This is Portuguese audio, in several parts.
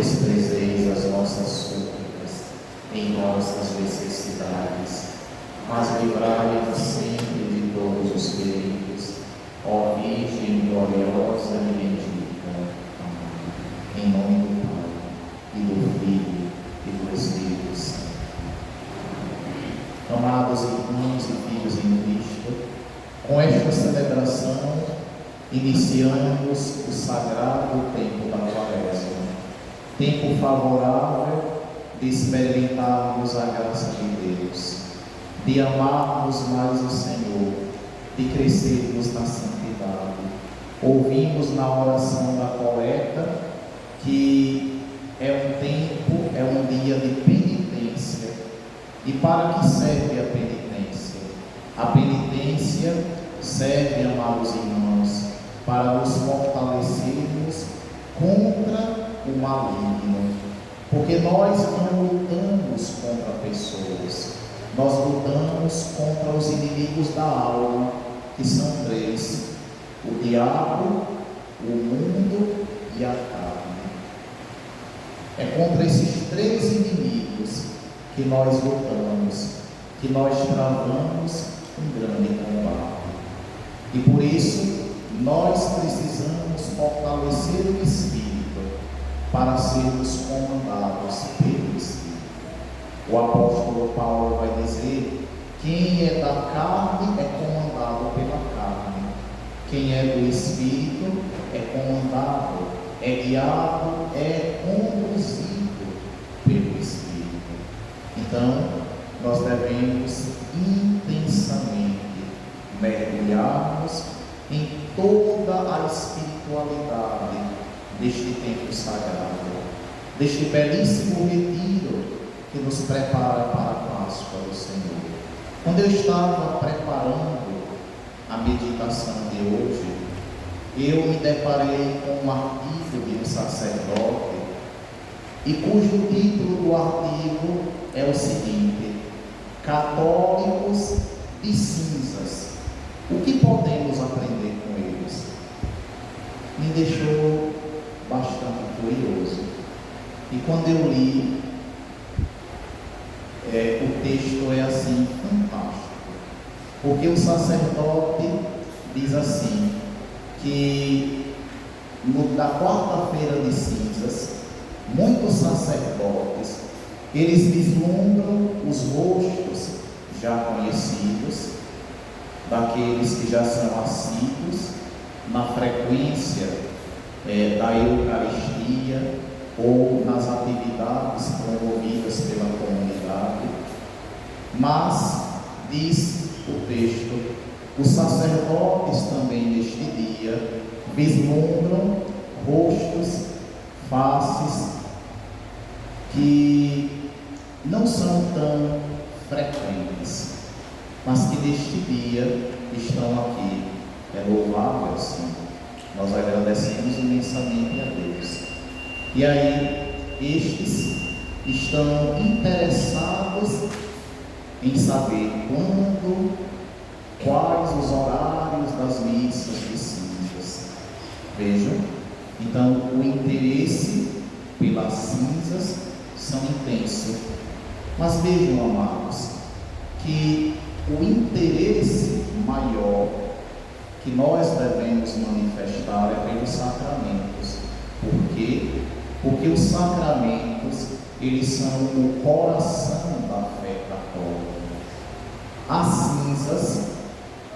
desprezeis as nossas súplicas em nossas necessidades, mas livrai-nos sempre de todos os perigos, ó Virgem gloriosa e bendita. Amém. Em nome do Pai, e do Filho, e do Espírito Santo. Amados irmãos e filhos em Cristo, com esta celebração, iniciamos o sagrado tempo da Quaresma, tempo favorável de experimentarmos a graça de Deus, de amarmos mais o Senhor, de crescermos na santidade. Ouvimos na oração da coleta que é um tempo, é um dia de penitência. E para que serve a penitência? A penitência serve, amados irmãos, para nos fortalecermos contra o maligno, porque nós não lutamos contra pessoas, nós lutamos contra os inimigos da alma, que são três: o diabo, o mundo e a carne. É contra esses três inimigos que nós lutamos, que nós travamos um grande combate. E por isso nós precisamos fortalecer o Espírito para sermos comandados pelo Espírito. O apóstolo Paulo vai dizer: quem é da carne é comandado pela carne, quem é do Espírito é comandado, é guiado, é conduzido pelo Espírito. Então, nós devemos intensamente mergulharmos em toda a espiritualidade deste tempo sagrado, deste belíssimo retiro que nos prepara para a Páscoa do Senhor. Quando eu estava preparando a meditação de hoje, eu me deparei com um artigo de um sacerdote, e cujo título do artigo é o seguinte: Católicos de cinzas. O que podemos aprender com eles? Me deixou bastante curioso. E quando eu li, o texto é assim, fantástico. Porque o sacerdote diz assim, que na quarta-feira de cinzas, muitos sacerdotes, eles vislumbram os rostos já conhecidos, daqueles que já são assíduos na frequência da Eucaristia ou nas atividades promovidas pela comunidade. Mas, diz o texto, os sacerdotes também neste dia vislumbram rostos, faces que não são tão frequentes, mas que neste dia estão aqui. É louvável, sim. Nós agradecemos imensamente a Deus. E aí, estes estão interessados em saber quando, quais os horários das missas de cinzas. Vejam, então o interesse pelas cinzas são intensos. Mas vejam, amados, que o interesse maior que nós devemos manifestar é pelos sacramentos. Por quê? Porque os sacramentos, eles são o coração da fé católica. As cinzas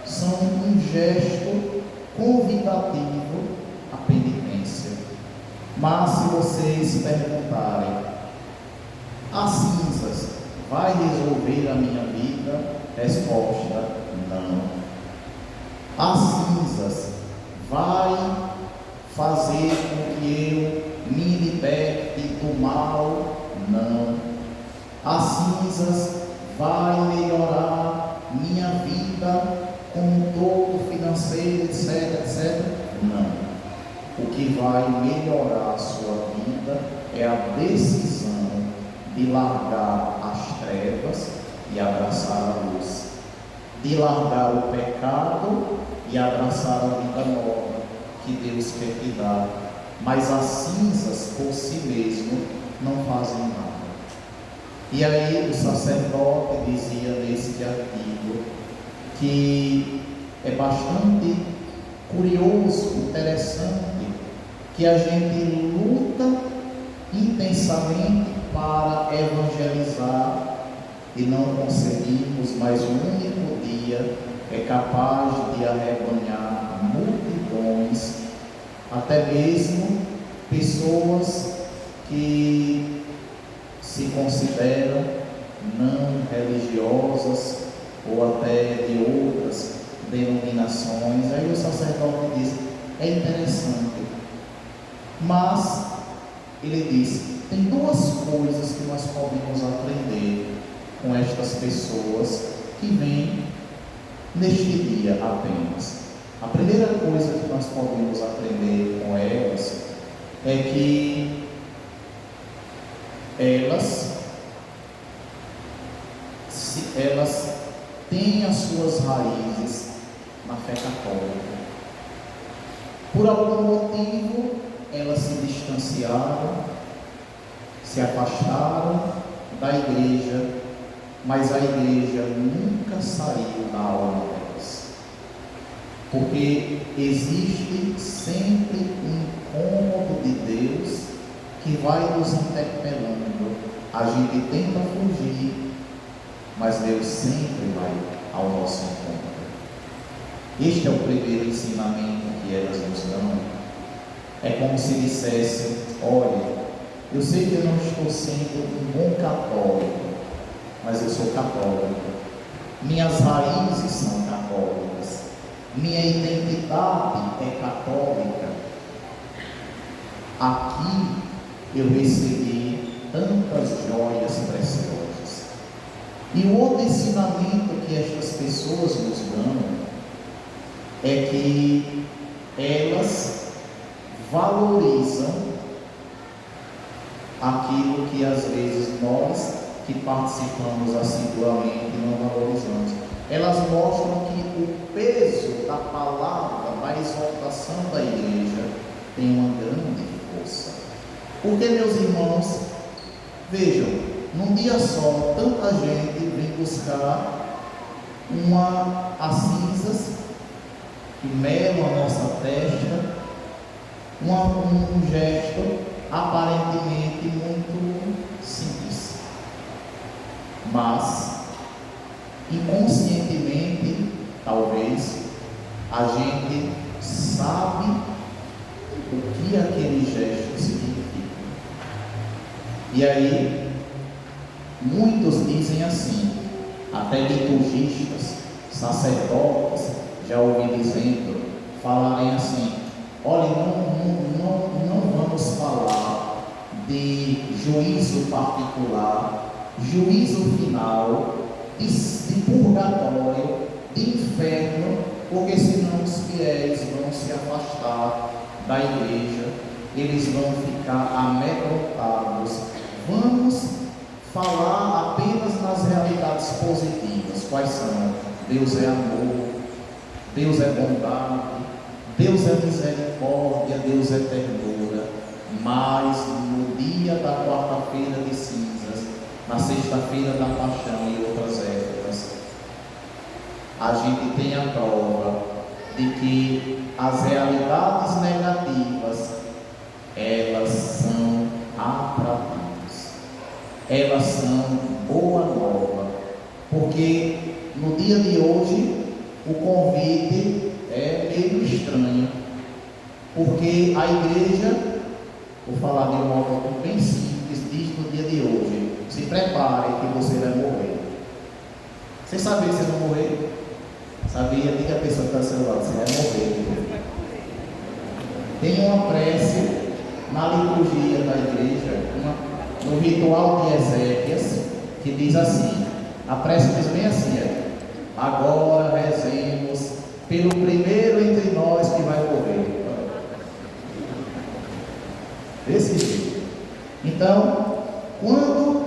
são um gesto convidativo à penitência. Mas se vocês perguntarem, as cinzas vai resolver a minha vida? Resposta: não. As cinzas vai fazer com que eu me liberte do mal? Não. As cinzas vai melhorar minha vida como um todo, financeiro, etc, etc? Não. O que vai melhorar a sua vida é a decisão de largar as trevas e abraçar a luz, de largar o pecado e abraçar a vida nova que Deus quer te dar. mas as cinzas por si mesmo não fazem nada. E aí o sacerdote dizia nesse artigo que é bastante curioso, interessante, que a gente luta intensamente para evangelizar e não conseguimos, mas um único dia é capaz de arrebanhar multidões, até mesmo pessoas que se consideram não religiosas ou até de outras denominações. Aí o sacerdote diz, é interessante, mas ele diz, tem duas coisas que nós podemos aprender com estas pessoas que vêm neste dia apenas. A primeira coisa que nós podemos aprender com elas é que elas têm as suas raízes na fé católica. Por algum motivo, elas se distanciaram, se afastaram da igreja, mas a igreja nunca saiu da alma delas, porque existe sempre um incômodo de Deus que vai nos interpelando. A gente tenta fugir, mas Deus sempre vai ao nosso encontro. Este é o primeiro ensinamento que elas nos dão. É como se dissesse, olha, eu sei que eu não estou sendo um bom católico, mas eu sou católico. Minhas raízes são católicas. Minha identidade é católica. Aqui eu recebi tantas joias preciosas. E o outro ensinamento que estas pessoas nos dão é que elas valorizam aquilo que às vezes nós que participamos assiduamente não valorizamos. Elas mostram que o peso da palavra, da exaltação da igreja tem uma grande força. Porque, meus irmãos, vejam, num dia só, tanta gente vem buscar as cinzas que melam a nossa testa, um gesto aparentemente muito simples, mas inconscientemente, talvez, a gente sabe o que aquele gesto significa. E aí, muitos dizem assim, até liturgistas, sacerdotes, já ouvi dizendo, falarem assim, olha, não vamos falar de juízo particular, juízo final, de purgatório, de inferno, porque senão os fiéis vão se afastar da igreja, eles vão ficar amedrontados. Vamos falar apenas nas realidades positivas. Quais são? Deus é amor, Deus é bondade, Deus é misericórdia, Deus é ternura. Mas no dia da quarta-feira de cinzas, na sexta-feira da paixão e outras épocas, a gente tem a prova de que as realidades negativas, elas são atrativas, elas são boa nova, porque no dia de hoje o convite é meio estranho, porque a igreja, vou falar de um modo bem simples, diz no dia de hoje, se prepare que você vai morrer. Você sabia que você vai morrer? Sabia? Diga a pessoa que está ao seu lado, você vai morrer. Tem uma prece na liturgia da igreja, no ritual de Ezequias, que diz assim, a prece diz bem assim, agora rezemos pelo primeiro entre nós que vai morrer. Desse jeito. Então, quando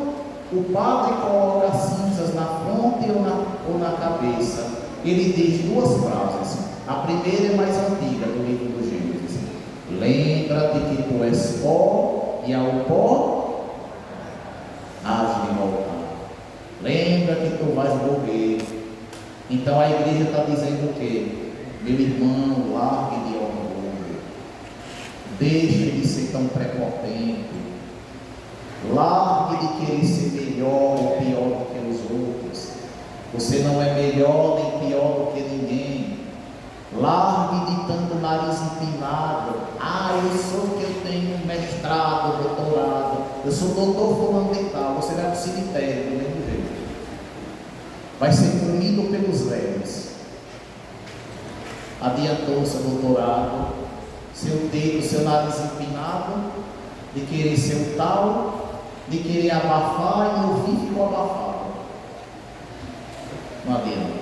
o padre coloca cinzas na fronte ou na cabeça, ele diz duas frases. A primeira é mais antiga do livro do Gênesis. Lembra-te que pó, e ao pó hás de voltar. Lembra que tu vais morrer. Então a igreja está dizendo o quê? Meu irmão, largue de orgulho, deixe de ser tão prepotente, largue de querer ser melhor ou pior do que os outros. Você não é melhor nem pior do que ninguém. Largue de tanto nariz empinado. Eu sou que eu tenho mestrado, doutorado, eu sou doutor fulano de tal. Você vai para o cemitério do mesmo jeito, vai ser comido pelos leves. Adiantou seu doutorado, seu dedo, seu nariz empinado, de querer ser o tal, de querer abafar, e no fim ficou abafado. Não adianta.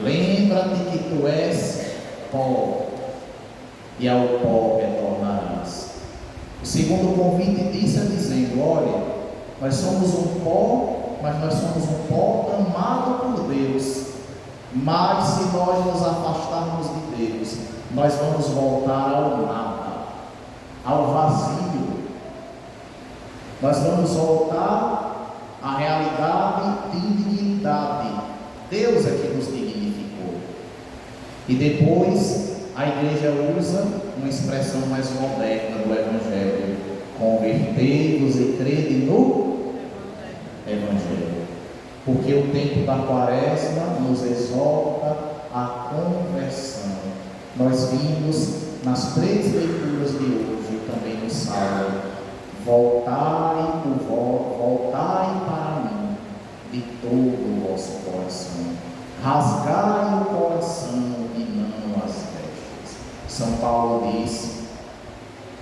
Lembra-te que tu és pó, e ao pó retornarás. O segundo convite disso é dizendo: olha, nós somos um pó, mas nós somos um pó amado por Deus. Mas se nós nos afastarmos de Deus, nós vamos voltar ao nada, ao vazio. Nós vamos voltar à realidade de indignidade. Deus é que nos dignificou. E depois a igreja usa uma expressão mais moderna do Evangelho: convertei-vos e crede no Evangelho. Porque o tempo da quaresma nos exorta à conversão. Nós vimos nas 3 leituras de hoje, também no sábado: voltai para mim de todo o vosso coração, rasgai o coração e não as vestes. São Paulo diz: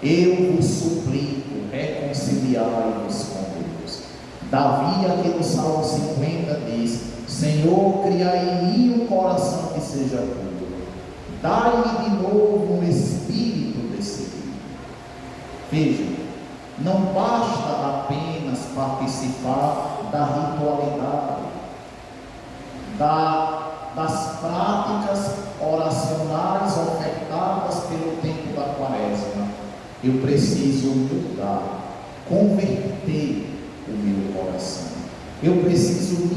eu vos suplico, reconciliai-vos com Deus. Davi, aqui no Salmo 50, diz: Senhor, criai em mim um coração que seja puro, dai-me de novo um espírito decidido. Veja, não basta apenas participar da ritualidade, das práticas oracionais ofertadas pelo tempo da quaresma. Eu preciso mudar, converter o meu coração. Eu preciso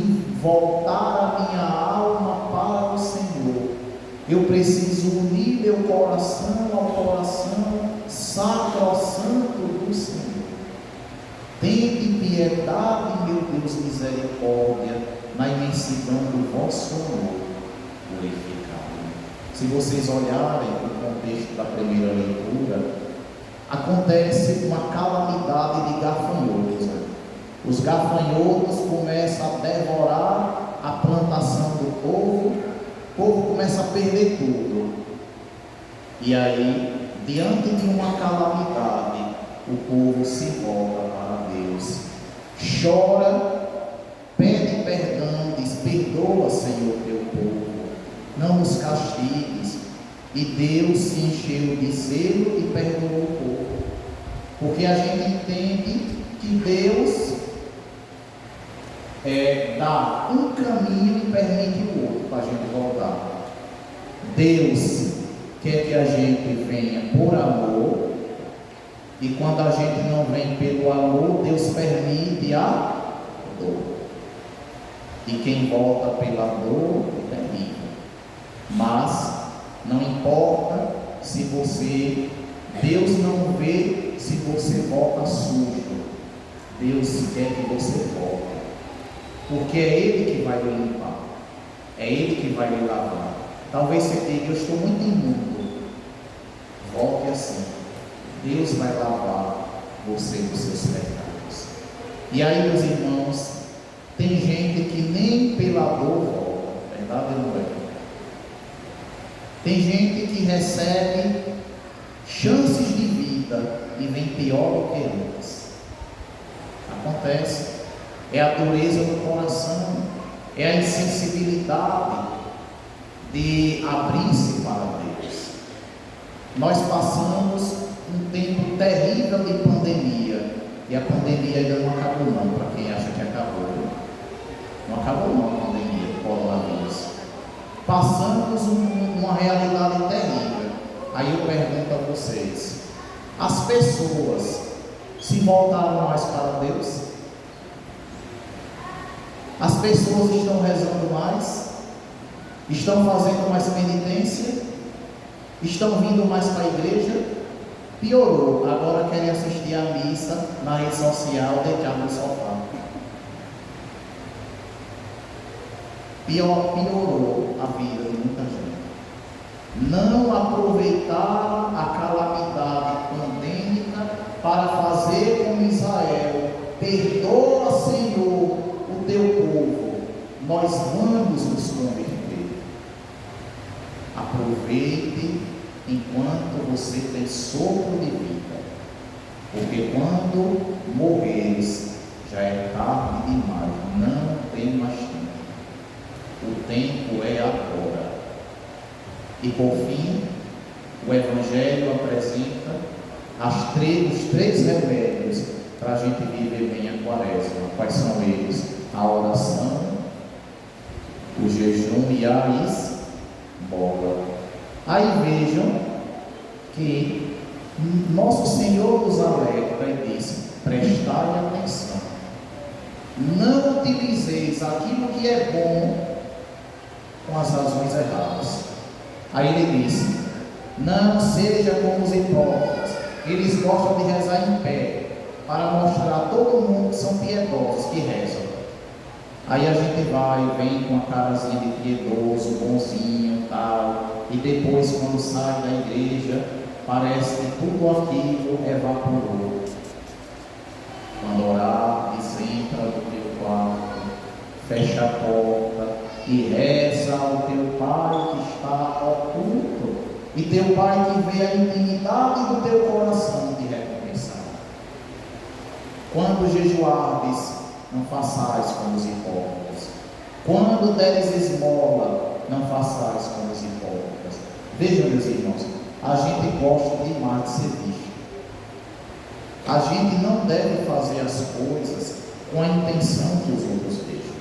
voltar a minha alma para o Senhor. Eu preciso unir meu coração ao coração sacrossanto do Senhor. Tende piedade, meu Deus, misericórdia, na imensidão do vosso amor glorificado. Se vocês olharem o contexto da primeira leitura, acontece uma calamidade de gafanhotos. Os gafanhotos começam a devorar a plantação do povo, o povo começa a perder tudo. E aí, diante de uma calamidade, o povo se volta para Deus, chora, pede perdão, diz: perdoa, Senhor, teu povo, não nos castigues. E Deus se encheu de zelo e perdoou o povo, porque a gente entende que Deus dá um caminho e permite o outro para a gente voltar. Deus quer que a gente venha por amor, e quando a gente não vem pelo amor, Deus permite a dor. E quem volta pela dor é terrível. Mas não importa se Deus não vê se você volta sujo. Deus quer que você volte, porque é Ele que vai lhe limpar, é Ele que vai lhe lavar. Talvez você diga: eu estou muito imundo. Volte assim, Deus vai lavar você dos seus pecados. E aí, meus irmãos, tem gente que nem pela dor volta, verdade ou não é? Tem gente que recebe chances de vida e vem pior do que antes. Acontece. É a dureza do coração, é a insensibilidade de abrir-se para Deus. Nós passamos um tempo terrível de pandemia, e a pandemia ainda não acabou não, para quem acha que acabou. Não acabou não a pandemia do coronavírus. Passamos uma realidade terrível. Aí eu pergunto a vocês: as pessoas Se voltaram mais para Deus? As pessoas estão rezando mais? Estão fazendo mais penitência? Estão vindo mais para a igreja? Piorou, agora querem assistir à missa na rede social, deitado no sofá. Piorou a vida de muita gente. Não aproveitaram a calamidade pandêmica para fazer como Israel: perdoa, Senhor, o teu povo, nós vamos nos converter. Aproveite enquanto você tem sopro de vida, porque quando morreres já é tarde demais, não tem mais tempo. O tempo é agora. E por fim, o Evangelho apresenta os três remédios para a gente viver bem a quaresma. Quais são eles? A oração, o jejum e a esmola. Aí vejam que nosso Senhor nos alerta e diz: prestai atenção, não utilizeis aquilo que é bom com as razões erradas. Aí ele diz: não seja como os hipócritas, eles gostam de rezar em pé, para mostrar a todo mundo que são piedosos, que rezam. Aí a gente vem com a carazinha de piedoso, bonzinho, tal, e depois quando sai da igreja, parece que tudo aquilo evaporou. Quando orar, entra no teu quarto, fecha a porta e reza ao teu Pai que está oculto, e teu Pai que vê a intimidade do teu coração te recompensar. Quando jejuardes, não façais como os hipócritas. Quando deres esmola, não façais como os hipócritas. Vejam, meus irmãos, a gente gosta demais de ser visto. A gente não deve fazer as coisas com a intenção que os outros vejam.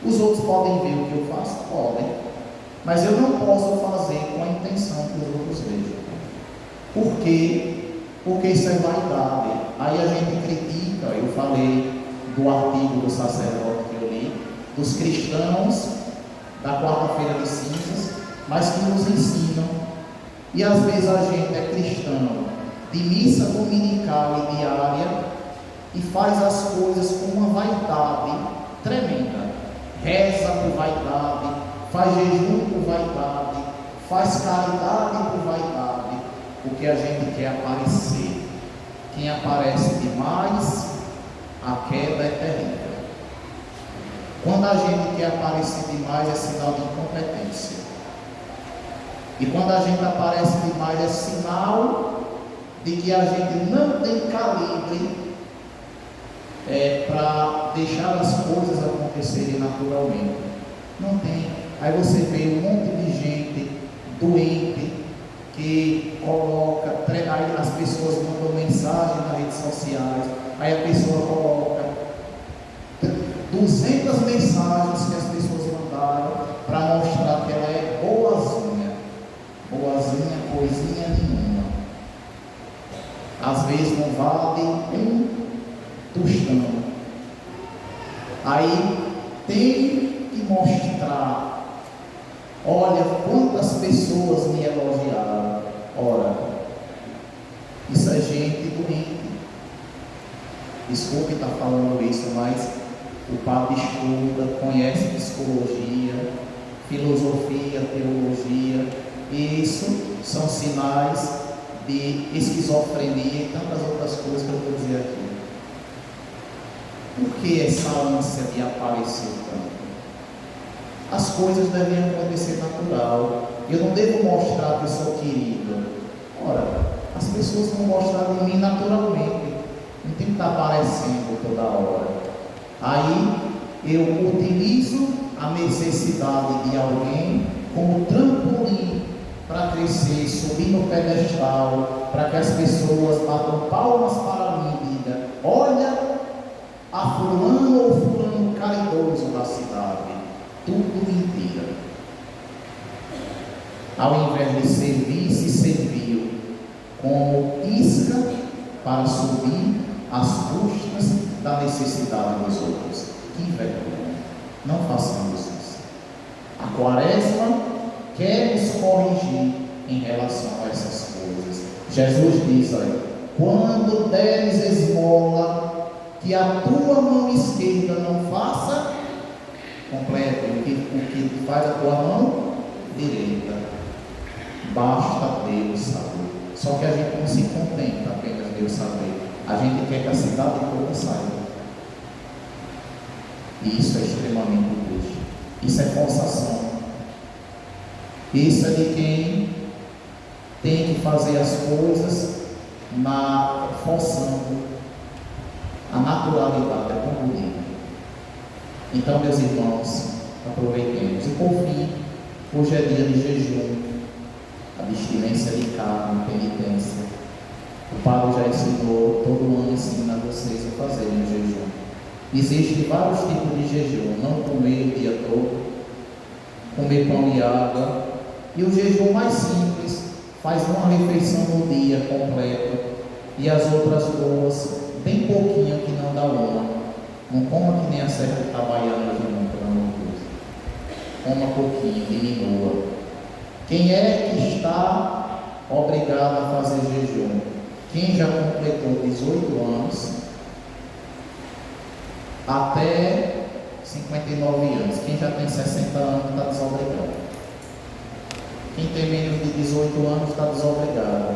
Os outros podem ver o que eu faço? Podem. Mas eu não posso fazer com a intenção que os outros vejam. Por quê? Porque isso é vaidade. Aí a gente critica, eu falei do artigo do sacerdote que eu li, dos cristãos da quarta-feira de cinzas, mas que nos ensinam. E às vezes a gente é cristão de missa dominical e diária e faz as coisas com uma vaidade tremenda. Reza por vaidade, faz jejum por vaidade, faz caridade por vaidade, porque a gente quer aparecer. Quem aparece demais, a queda é terrível. Quando a gente quer aparecer demais, é sinal de incompetência. E quando a gente aparece demais, é sinal de que a gente não tem calibre para deixar as coisas acontecerem naturalmente. Não tem. Aí você vê um monte de gente doente que coloca, aí as pessoas mandam mensagem nas redes sociais, aí a pessoa coloca 200 mensagens que as pessoas mandaram para mostrar que ela é boazinha, coisinha nenhuma. Às vezes não vale um tostão. Aí tem que mostrar: olha quantas pessoas me elogiaram. Ora, isso é gente doente. Desculpe estar falando isso, mas o padre estuda, conhece psicologia, filosofia, teologia, e isso são sinais de esquizofrenia e tantas outras coisas que eu vou dizer aqui. Por que essa ânsia de aparecer tanto? As coisas devem acontecer natural. Eu não devo mostrar que eu sou querido. Ora, as pessoas vão gostar de mim naturalmente. Não tem que estar aparecendo toda hora. Aí eu utilizo a necessidade de alguém como trampolim para crescer, subir no pedestal, para que as pessoas batam palmas para mim e digam: olha a fulano ou fulano caridoso da cidade. Tudo mentira. Ao invés de servir, se serviu como isca para subir às custas da necessidade dos outros. Que vergonha! Não façamos isso. A Quaresma quer nos corrigir em relação a essas coisas. Jesus diz: olha, quando deres esmola, que a tua mão esquerda não faça, complete o que faz a tua mão direita. Basta Deus saber. Só que a gente não se contenta apenas Deus saber. A gente quer que a cidade toda saiba. E isso é extremamente triste. Isso é forçação. Isso é de quem tem que fazer as coisas forçando a naturalidade, é como digo. Então, meus irmãos, aproveitemos. E por fim, hoje é dia de jejum, abstinência de carne, penitência. O Padre já ensinou, todo ano ensina vocês a fazerem o jejum. Existem vários tipos de jejum: não comer o dia todo, comer pão e água. E o jejum mais simples, faz uma refeição no dia completa, e as outras duas, bem pouquinho, que não dá uma. Não coma que nem a serra de Itabaiana de mão, pelo amor de Deus. Coma pouquinho, diminua. Quem é que está obrigado a fazer jejum? Quem já completou 18 anos até 59 anos. Quem já tem 60 anos está desobrigado. Quem tem menos de 18 anos está desobrigado.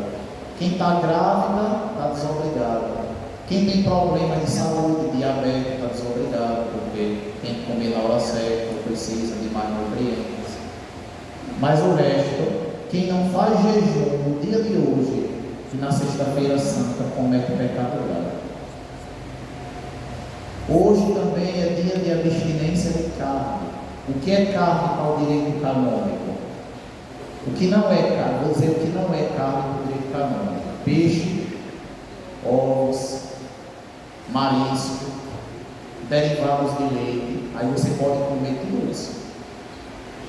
Quem está grávida está desobrigado. Quem tem problema de saúde, diabetes, está desobrigado, porque tem que comer na hora certa, precisa de mais nutrientes. Mas o resto, quem não faz jejum no dia de hoje, e na sexta-feira santa, comete pecado grave. Hoje também é dia de abstinência de carne. O que é carne para o direito canônico? O que não é carne, vou dizer o que não é carne para o direito canônico: peixe, ovos, marisco, derivados de leite. Aí você pode comer tudo isso.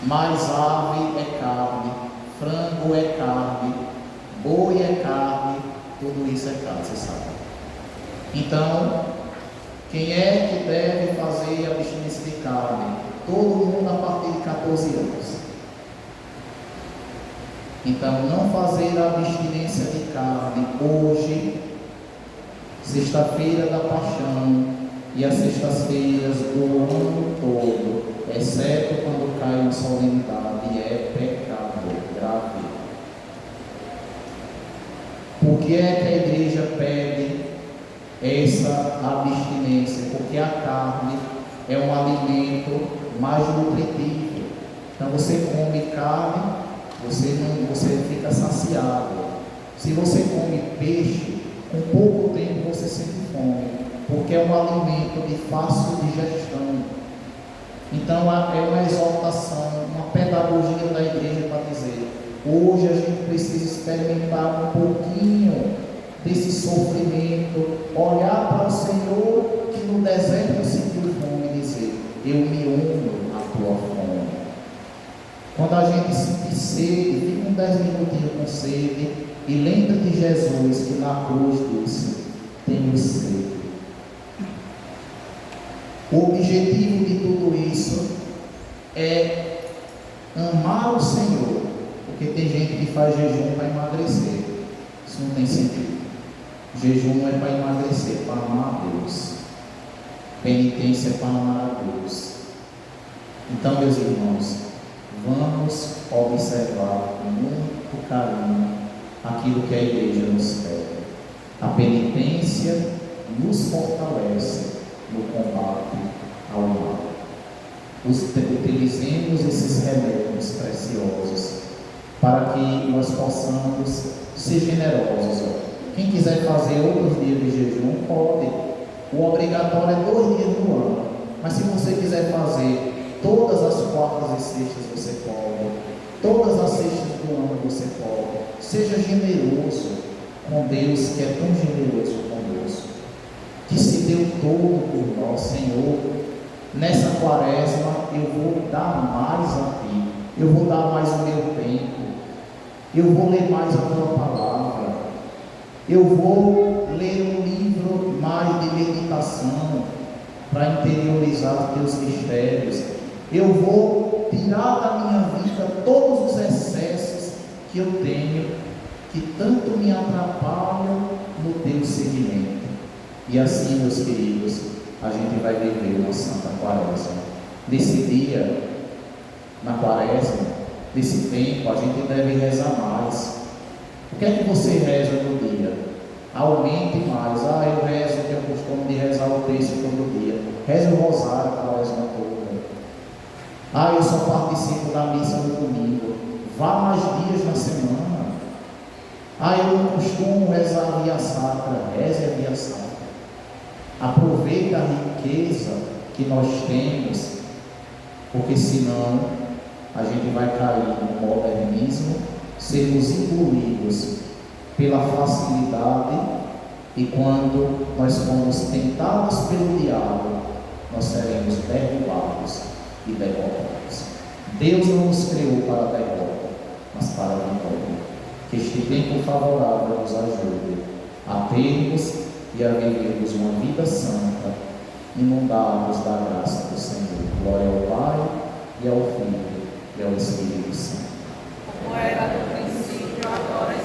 Mas ave é carne, frango é carne, boi é carne, tudo isso é carne, você sabe. Então, quem é que deve fazer a abstinência de carne? Todo mundo a partir de 14 anos. Então, não fazer a abstinência de carne hoje, sexta-feira da Paixão e as sextas-feiras do ano todo, exceto quando cai uma solenidade, é pecado grave. Por que é que a igreja pede essa abstinência? Porque a carne é um alimento mais nutritivo. Então você come carne, você fica saciado. Se você come peixe, com pouco tempo você sente fome, porque é um alimento de fácil digestão. Então é uma exaltação, uma pedagogia da igreja para dizer: hoje a gente precisa experimentar um pouquinho desse sofrimento, olhar para o Senhor que no deserto sentiu fome e dizer: eu me uno à tua fome. Quando a gente sentir sede, fica 10 minutinhos com sede e lembra de Jesus que na cruz disse: tenho sede. O objetivo de tudo isso é amar o Senhor, porque tem gente que faz jejum para emagrecer. Isso não tem sentido. Jejum não é para emagrecer, é para amar a Deus. Penitência é para amar a Deus. Então, meus irmãos, vamos observar com muito carinho aquilo que a igreja nos pede. A penitência nos fortalece no combate ao mal. Utilizemos esses remédios preciosos para que nós possamos ser generosos. Quem quiser fazer outros dias de jejum, pode. O obrigatório é 2 dias no ano. Mas se você quiser fazer todas as quartas e sextas, você pode. Todas as sextas do ano você pode. Seja generoso com Deus, que é tão generoso conosco, que se deu todo por nós. Senhor, nessa quaresma eu vou dar mais a Ti, eu vou dar mais o meu tempo, eu vou ler mais a Tua palavra, eu vou ler um livro mais oração para interiorizar teus mistérios. Eu vou tirar da minha vida todos os excessos que eu tenho, que tanto me atrapalham no teu seguimento. E assim, meus queridos, a gente vai viver uma Santa Quaresma. Nesse dia, na Quaresma, nesse tempo, a gente deve rezar mais. O que é que você reza no dia? Aumente mais. Eu rezo, eu tenho o costume de rezar o texto todo dia. Reze o rosário a Quaresma toda. Eu só participo da missa no domingo. Vá mais dias na semana. Eu não costumo rezar a via sacra. Reze a via sacra. Aproveita a riqueza que nós temos, porque senão a gente vai cair no modernismo, sermos engolidos pela facilidade, e quando nós formos tentados pelo diabo, nós seremos derrubados e derrotados. Deus não nos criou para a derrota, mas para a vitória. Que este tempo favorável nos ajude a termos e a vivermos uma vida santa, inundados da graça do Senhor. Glória ao Pai, e ao Filho, e ao Espírito Santo. Como era no princípio, agora e